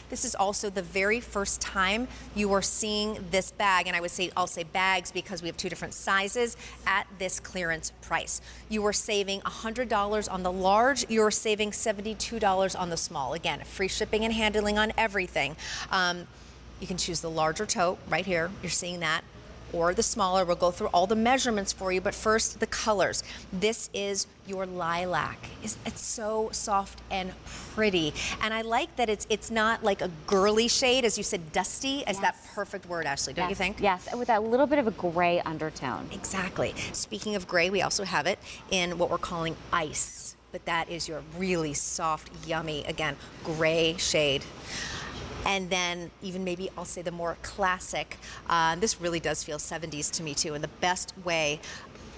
This is also the very first time you are seeing this bag, and I'll say bags because we have two different sizes at this clearance price. You are saving $100 on the large, you're saving $72 on the small. Again, free shipping and handling on everything. You can choose the larger tote right here, you're seeing that, or the smaller. We'll go through all the measurements for you, but first the colors. This is your lilac. It's so soft and pretty, and I like that it's not like a girly shade, as you said, dusty. Is that perfect word, Ashley, don't you think? Yes, with that little bit of a gray undertone. Exactly. Speaking of gray, we also have it in what we're calling ice, but that is your really soft, yummy, again, gray shade. And then even maybe I'll say the more classic, this really does feel 70s to me too, in the best way.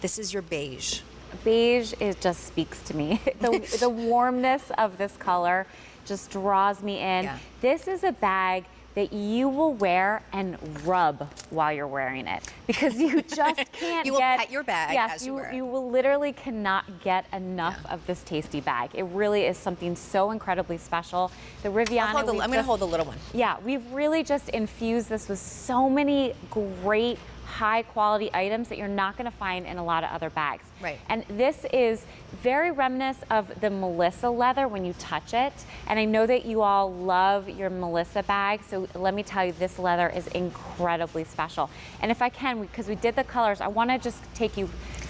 This is your beige. Beige, it just speaks to me. The warmness of this color just draws me in. Yeah. This is a bag that you will wear and rub while you're wearing it, because you just can't you will pet your bag as you wear it. You will literally cannot get enough of this tasty bag. It really is something so incredibly special. The Riviana, I'm going to hold the little one. Yeah, we've really just infused this with so many great high quality items that you're not going to find in a lot of other bags. Right. And this is very reminiscent of the Melissa leather when you touch it. And I know that you all love your Melissa bag, so let me tell you, this leather is incredibly special. And if I can, because we did the colors, I want to just take you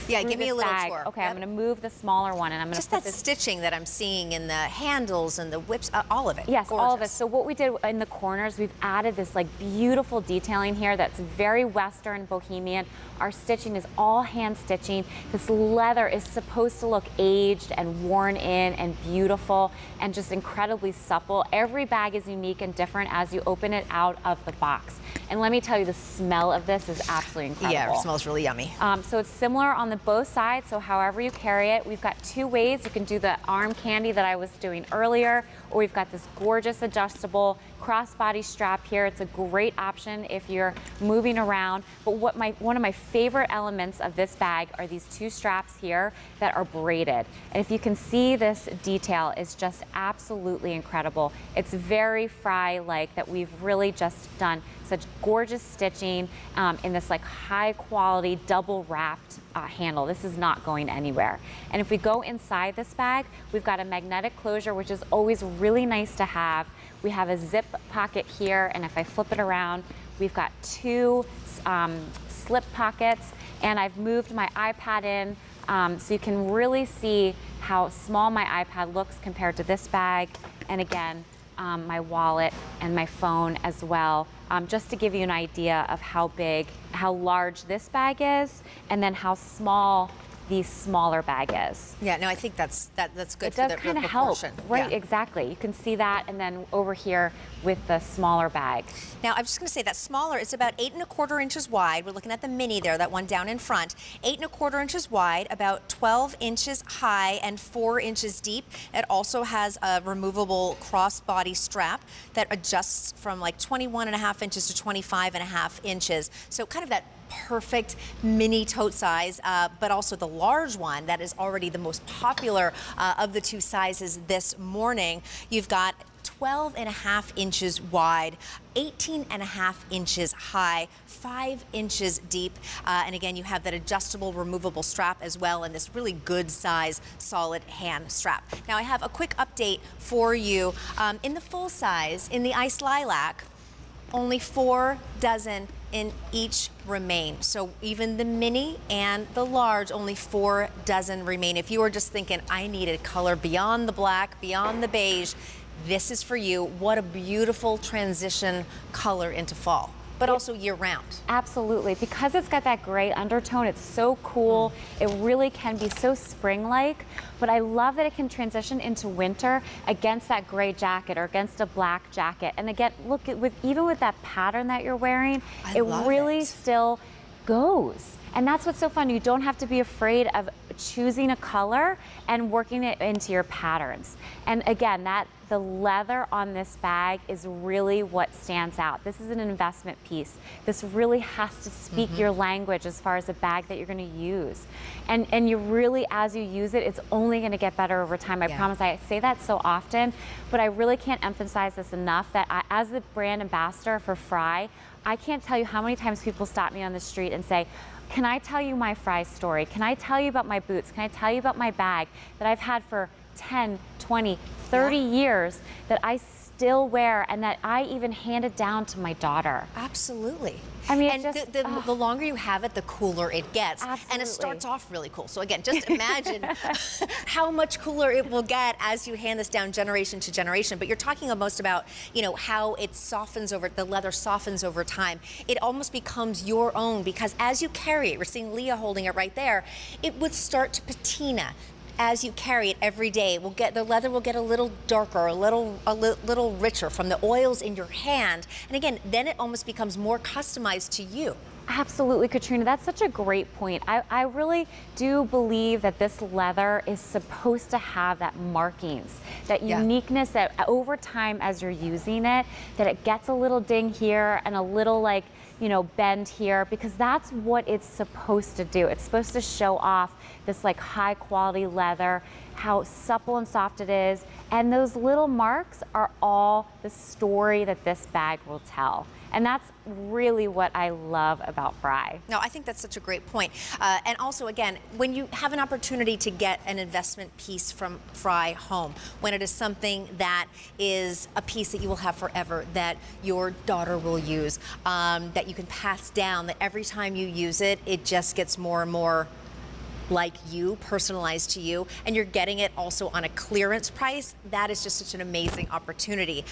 Yeah, give me a little bag. tour. Okay, I'm going to move the smaller one, and I'm going to just that stitching that I'm seeing in the handles and the whips, all of it. Yes, gorgeous. all of it. So what we did in the corners, we've added this like beautiful detailing here that's very Western bohemian. Our stitching is all hand stitching. This leather is supposed to look aged and worn in and beautiful and just incredibly supple. Every bag is unique and different as you open it out of the box. And let me tell you, the smell of this is absolutely incredible. Yeah, it smells really yummy. So it's similar on the both sides, so however you carry it. We've got two ways. You can do the arm candy that I was doing earlier, or we've got this gorgeous adjustable crossbody strap here. It's a great option if you're moving around. But one of my favorite elements of this bag are these two straps here that are braided. And if you can see, this detail is just absolutely incredible. It's very Frye-like, that we've really just done such gorgeous stitching in this like high quality double wrapped handle. This is not going anywhere. And if we go inside this bag, we've got a magnetic closure, which is always really nice to have. We have a zip pocket here, and if I flip it around, we've got two slip pockets, and I've moved my iPad in so you can really see how small my iPad looks compared to this bag. And again, my wallet and my phone as well, just to give you an idea of how large this bag is, and then how small the smaller bag is. Yeah, no, I think that's good. It does kind of help, right? Yeah. Exactly. You can see that, and then over here with the smaller bag. Now, I'm just going to say that smaller, it's about 8 1/4 inches wide. We're looking at the mini there, that one down in front. 8 1/4 inches wide, about 12 inches high, and 4 inches deep. It also has a removable crossbody strap that adjusts from like 21.5 inches to 25.5 inches. So kind of that perfect mini tote size, but also the large one that is already the most popular of the two sizes this morning. You've got 12.5 inches wide, 18.5 inches high, 5 inches deep, and again, you have that adjustable removable strap as well, and this really good size solid hand strap. Now I have a quick update for you. In the full size, in the ice lilac, only 4 dozen in each remain. So even the mini and the large, only 4 dozen remain. If you were just thinking, I need a color beyond the black, beyond the beige, this is for you. What a beautiful transition color into fall, but also year round. Absolutely, because it's got that gray undertone, it's so cool. It really can be so spring-like, but I love that it can transition into winter against that gray jacket or against a black jacket. And again, look, even with that pattern that you're wearing, it really still goes. And that's what's so fun. You don't have to be afraid of choosing a color and working it into your patterns. And again, the leather on this bag is really what stands out. This is an investment piece. This really has to speak your language as far as a bag that you're gonna use. And you really, as you use it, it's only gonna get better over time. I promise. I say that so often, but I really can't emphasize this enough that as the brand ambassador for Frye, I can't tell you how many times people stop me on the street and say, can I tell you my Frye story? Can I tell you about my boots? Can I tell you about my bag that I've had for 10, 20, 30 years that I still wear and that I even handed down to my daughter? Absolutely. I mean, and the longer you have it, the cooler it gets. Absolutely. And it starts off really cool. So again, just imagine how much cooler it will get as you hand this down generation to generation. But you're talking most about, you know, how it softens over, the leather softens over time. It almost becomes your own because as you carry it, we're seeing Leah holding it right there, it would start to patina. As you carry it every day, the leather will get a little darker, a little richer from the oils in your hand. And again, then it almost becomes more customized to you. Absolutely, Katrina, that's such a great point. I really do believe that this leather is supposed to have that markings, that uniqueness that over time as you're using it, that it gets a little ding here and a little like, you know, bend here, because that's what it's supposed to do. It's supposed to show off this like high quality leather, how supple and soft it is. And those little marks are all the story that this bag will tell. And that's really what I love about Frye. No, I think that's such a great point. And also, again, when you have an opportunity to get an investment piece from Frye home, when it is something that is a piece that you will have forever, that your daughter will use, that you can pass down, that every time you use it, it just gets more and more like you, personalized to you, and you're getting it also on a clearance price, that is just such an amazing opportunity.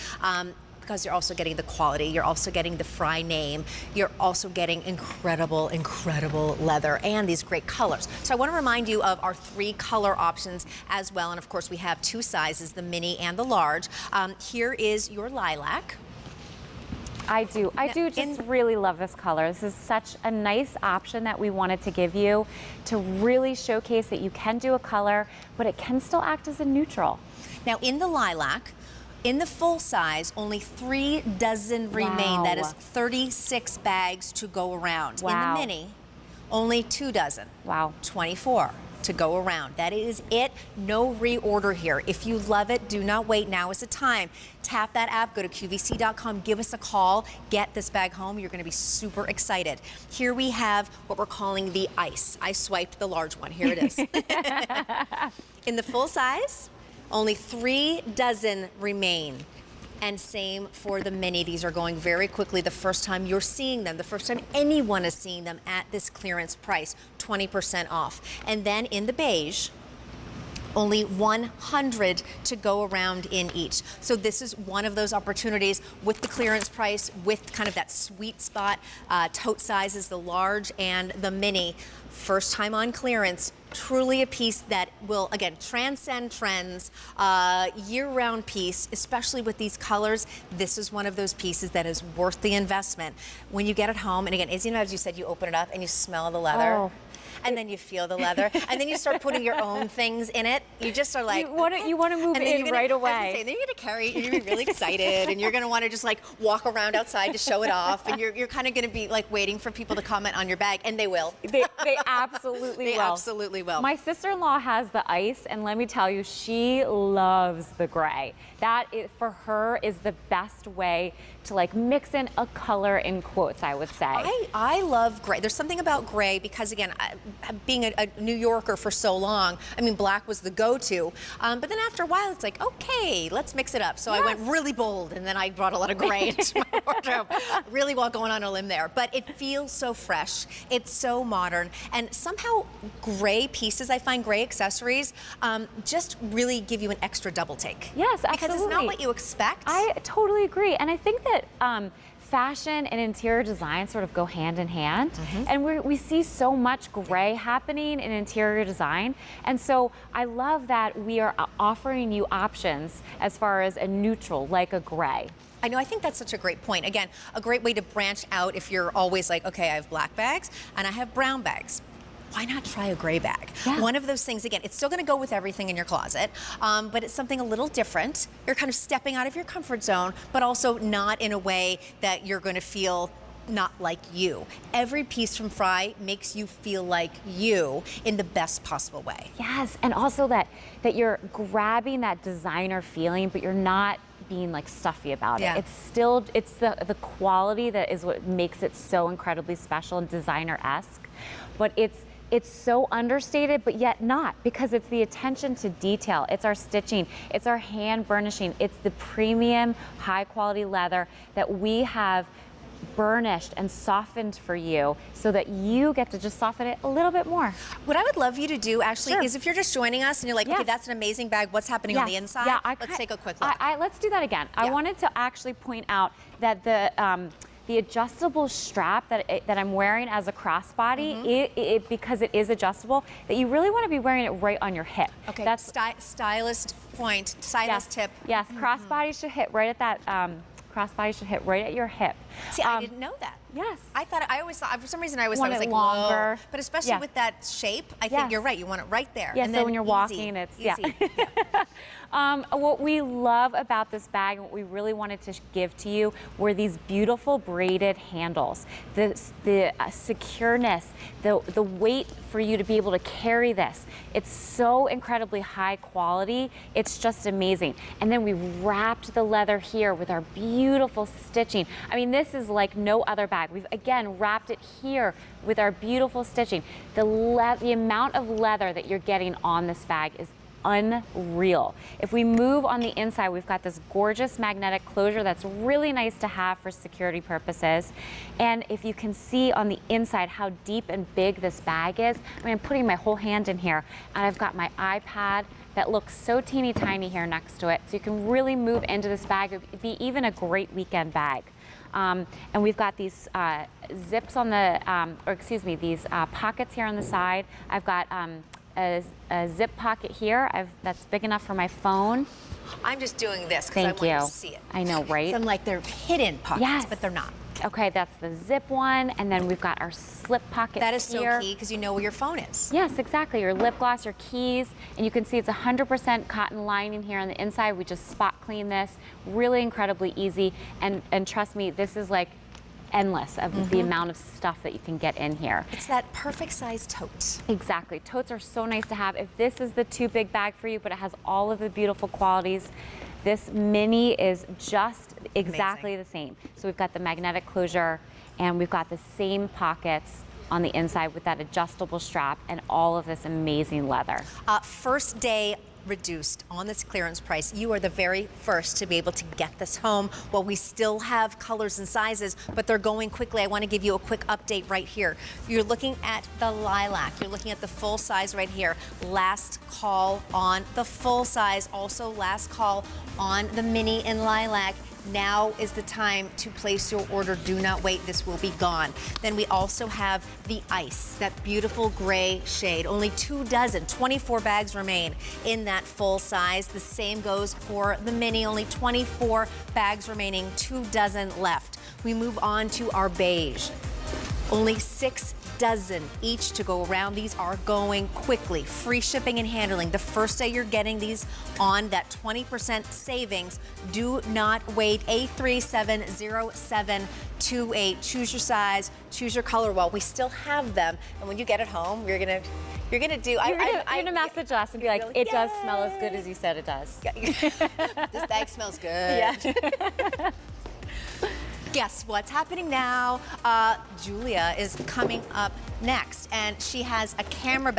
Because you're also getting the quality, you're also getting the Frye name, you're also getting incredible, incredible leather and these great colors. So I want to remind you of our 3 color options as well, and of course we have 2 sizes, the mini and the large. Here is your lilac. I do just really love this color. This is such a nice option that we wanted to give you to really showcase that you can do a color, but it can still act as a neutral. Now in the lilac, in the full size, only 3 dozen remain. That is 36 bags to go around. In the mini, only 2 dozen. 24 to go around. That is it. No reorder here. If you love it, do not wait. Now is the time. Tap that app, go to QVC.com, give us a call, get this bag home. You're going to be super excited. Here we have what we're calling the ice. I swiped the large one. Here it is. In the full size, only 3 dozen remain. And same for the mini. These are going very quickly the first time you're seeing them, the first time anyone is seeing them at this clearance price, 20% off. And then in the beige, only 100 to go around in each. So this is one of those opportunities with the clearance price, with kind of that sweet spot. Tote sizes, the large and the mini. First time on clearance, truly a piece that will, again, transcend trends, year-round piece, especially with these colors. This is one of those pieces that is worth the investment. When you get it home, and again, as you said, you open it up and you smell the leather. Oh. And then you feel the leather, and then you start putting your own things in it. You just are like, you want to move in right away. Then you're gonna carry it, and you're gonna be really excited, and you're gonna want to just like walk around outside to show it off, and you're kind of gonna be like waiting for people to comment on your bag, and they will. They absolutely will. They absolutely will. My sister-in-law has the ice, and let me tell you, she loves the gray. That for her is the best way to like mix in a color in quotes, I would say. I love gray. There's something about gray because, again, being a New Yorker for so long, I mean, black was the go-to. But then after a while, it's like, okay, let's mix it up. So I went really bold, and then I brought a lot of gray into my wardrobe. Really while going on a limb there. But it feels so fresh. It's so modern. And somehow gray pieces, I find gray accessories, just really give you an extra double take. Yes, absolutely. Because it's not what you expect. I totally agree. And I think that fashion and interior design sort of go hand in hand. And we see so much gray happening in interior design. And so I love that we are offering you options as far as a neutral, like a gray. I know, I think that's such a great point. Again, a great way to branch out if you're always like, okay, I have black bags and I have brown bags. why not try a gray bag? Yeah. One of those things, again, it's still gonna go with everything in your closet, but it's something a little different. You're kind of stepping out of your comfort zone, but also not in a way that you're gonna feel not like you. Every piece from Frye makes you feel like you in the best possible way. Yes, and also that you're grabbing that designer feeling, but you're not being like stuffy about Yeah. it. It's the quality that is what makes it so incredibly special and designer-esque. But it's so understated, but yet not, because it's the attention to detail. It's our stitching, it's our hand burnishing, it's the premium high quality leather that we have burnished and softened for you so that you get to just soften it a little bit more. What I would love you to do, actually, Sure. is if you're just joining us and you're like, Yeah. okay, that's an amazing bag, what's happening on the inside? Yeah, Let's take a quick look. Let's do that again. I Yeah. wanted to actually point out that the adjustable strap that I'm wearing as a crossbody, because it is adjustable, that you really want to be wearing it right on your hip. Okay, That's stylist point, stylist tip. Yes, crossbody should hit right at that. Crossbody should hit right at your hip. See, I didn't know that. Yes. I always thought, for some reason, I always Want thought it it was like longer. low. But especially Yeah. with that shape, I Yes. think you're right. You want it right there. Yeah, and so then when you're easy, walking, it's, yeah. easy. What we love about this bag and what we really wanted to give to you were these beautiful braided handles. The secureness, the weight for you to be able to carry this. It's so incredibly high quality. It's just amazing. And then we wrapped the leather here with our beautiful stitching. I mean, this is like no other bag. We've, again, wrapped it here with our beautiful stitching. The amount of leather that you're getting on this bag is unreal. If we move on the inside, we've got this gorgeous magnetic closure that's really nice to have for security purposes. And if you can see on the inside how deep and big this bag is, I mean, I'm putting my whole hand in here, and I've got my iPad that looks so teeny tiny here next to it. So you can really move into this bag. It'd be even a great weekend bag. And we've got these zips on the, these pockets here on the side. I've got a zip pocket here. That's big enough for my phone. I'm just doing this because I Thank want you. you to see it. I know, right? So I'm like, they're hidden pockets, Yes. but they're not. Okay, that's the zip one, and then we've got our slip pockets That is here. so key because you know where your phone is. Yes, exactly. Your lip gloss, your keys, and you can see it's 100% cotton lining here on the inside. We just spot clean this. Really incredibly easy, and trust me, this is like endless of the amount of stuff that you can get in here. It's that perfect size tote. Exactly. Totes are so nice to have. If this is the too big bag for you, but it has all of the beautiful qualities, this mini is just exactly the same. So we've got the magnetic closure, and we've got the same pockets on the inside with that adjustable strap and all of this amazing leather. First day reduced on this clearance price. You are the very first to be able to get this home. Well, we still have colors and sizes, but they're going quickly. I want to give you a quick update right here. You're looking at the lilac. You're looking at the full size right here. Last call on the full size. Also last call on the mini in lilac. Now is the time to place your order. Do not wait, this will be gone. Then we also have the ice, that beautiful gray shade. Only 24 bags remain in that full size. The same goes for the mini, only 24 bags remaining, 24 left. We move on to our beige. Only 6 dozen each to go around. These are going quickly. Free shipping and handling. The first day you're getting these on that 20% savings. Do not wait. A370728. Choose your size, choose your color. Well, we still have them. And when you get it home, you're gonna do. You're gonna message us and be like, it does smell as good as you said it does. This bag smells good. Yeah. Guess what's happening now? Julia is coming up next, and she has a camera bag.